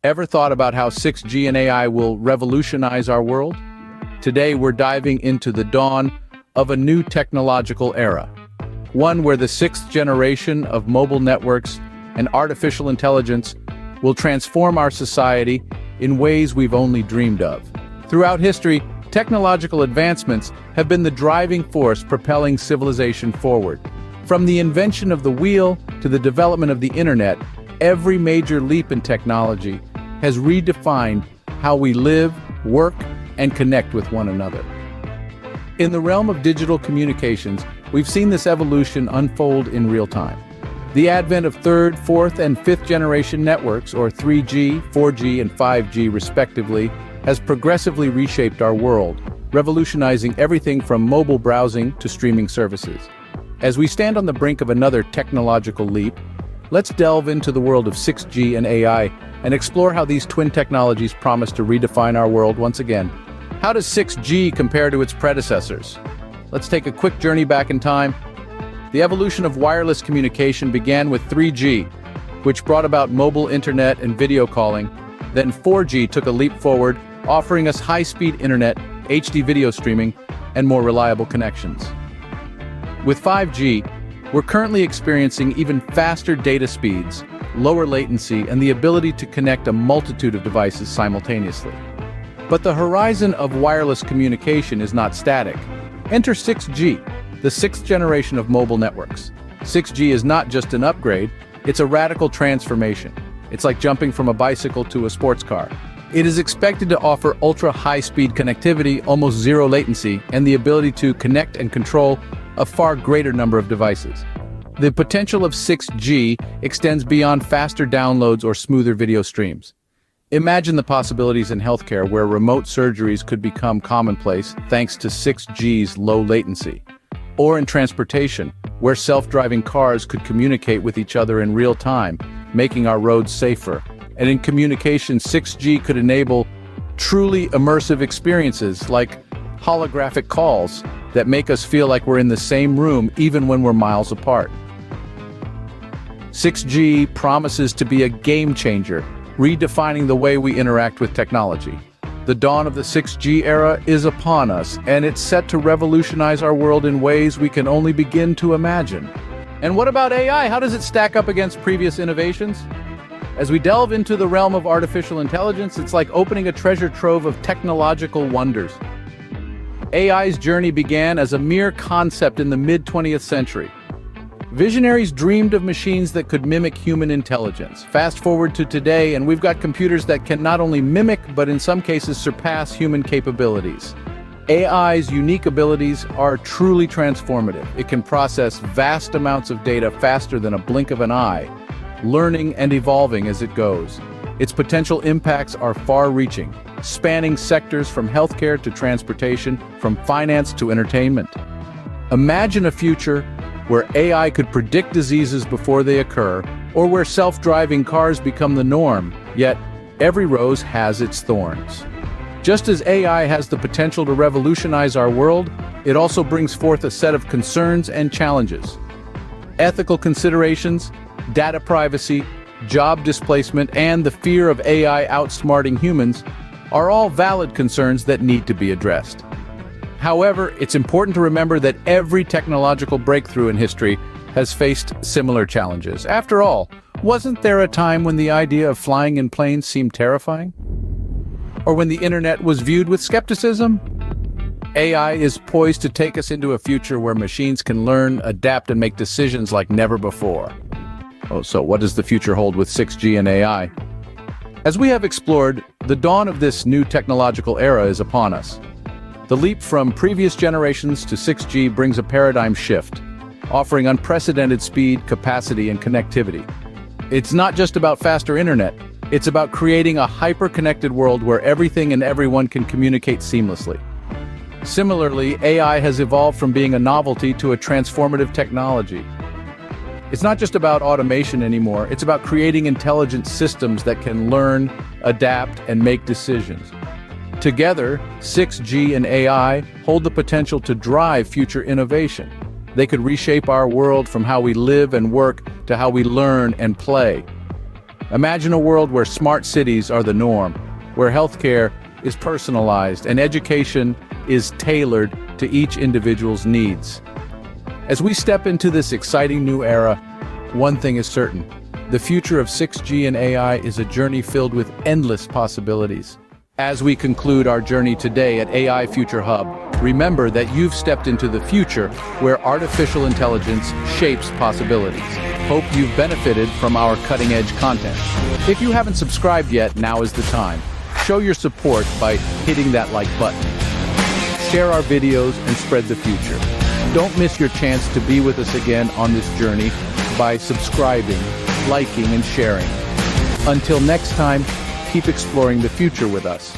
Ever thought about how 6G and AI will revolutionize our world? Today, we're diving into the dawn of a new technological era. One where the sixth generation of mobile networks and artificial intelligence will transform our society in ways we've only dreamed of. Throughout history, technological advancements have been the driving force propelling civilization forward. From the invention of the wheel to the development of the internet, every major leap in technology has redefined how we live, work, and connect with one another. In the realm of digital communications, we've seen this evolution unfold in real time. The advent of third, fourth, and fifth generation networks, or 3G, 4G, and 5G respectively, has progressively reshaped our world, revolutionizing everything from mobile browsing to streaming services. As we stand on the brink of another technological leap, let's delve into the world of 6G and AI and explore how these twin technologies promise to redefine our world once again. How does 6G compare to its predecessors? Let's take a quick journey back in time. The evolution of wireless communication began with 3G, which brought about mobile internet and video calling. Then 4G took a leap forward, offering us high-speed internet, HD video streaming, and more reliable connections. With 5G, we're currently experiencing even faster data speeds, lower latency, and the ability to connect a multitude of devices simultaneously. But the horizon of wireless communication is not static. Enter 6G, the sixth generation of mobile networks. 6G is not just an upgrade, it's a radical transformation. It's like jumping from a bicycle to a sports car. It is expected to offer ultra-high-speed connectivity, almost zero latency, and the ability to connect and control a far greater number of devices. The potential of 6G extends beyond faster downloads or smoother video streams. Imagine the possibilities in healthcare where remote surgeries could become commonplace thanks to 6G's low latency. Or in transportation, where self-driving cars could communicate with each other in real time, making our roads safer. And in communication, 6G could enable truly immersive experiences like holographic calls that make us feel like we're in the same room even when we're miles apart. 6G promises to be a game changer, redefining the way we interact with technology. The dawn of the 6G era is upon us, and it's set to revolutionize our world in ways we can only begin to imagine. And what about AI? How does it stack up against previous innovations? As we delve into the realm of artificial intelligence, it's like opening a treasure trove of technological wonders. AI's journey began as a mere concept in the mid-20th century. Visionaries dreamed of machines that could mimic human intelligence. Fast forward to today, and we've got computers that can not only mimic, but in some cases surpass human capabilities. AI's unique abilities are truly transformative. It can process vast amounts of data faster than a blink of an eye, learning and evolving as it goes. Its potential impacts are far-reaching, spanning sectors from healthcare to transportation, from finance to entertainment. Imagine a future where AI could predict diseases before they occur, or where self-driving cars become the norm, yet every rose has its thorns. Just as AI has the potential to revolutionize our world, it also brings forth a set of concerns and challenges. Ethical considerations, data privacy, job displacement, and the fear of AI outsmarting humans are all valid concerns that need to be addressed. However, it's important to remember that every technological breakthrough in history has faced similar challenges. After all, wasn't there a time when the idea of flying in planes seemed terrifying? Or when the internet was viewed with skepticism? AI is poised to take us into a future where machines can learn, adapt, and make decisions like never before. So what does the future hold with 6G and AI? As we have explored, the dawn of this new technological era is upon us. The leap from previous generations to 6G brings a paradigm shift, offering unprecedented speed, capacity, and connectivity. It's not just about faster internet, it's about creating a hyper-connected world where everything and everyone can communicate seamlessly. Similarly, AI has evolved from being a novelty to a transformative technology. It's not just about automation anymore, it's about creating intelligent systems that can learn, adapt, and make decisions. Together, 6G and AI hold the potential to drive future innovation. They could reshape our world from how we live and work to how we learn and play. Imagine a world where smart cities are the norm, where healthcare is personalized and education is tailored to each individual's needs. As we step into this exciting new era, one thing is certain: the future of 6G and AI is a journey filled with endless possibilities. As we conclude our journey today at AI Future Hub, remember that you've stepped into the future where artificial intelligence shapes possibilities. Hope you've benefited from our cutting-edge content. If you haven't subscribed yet, now is the time. Show your support by hitting that like button. Share our videos and spread the future. Don't miss your chance to be with us again on this journey by subscribing, liking, and sharing. Until next time, keep exploring the future with us.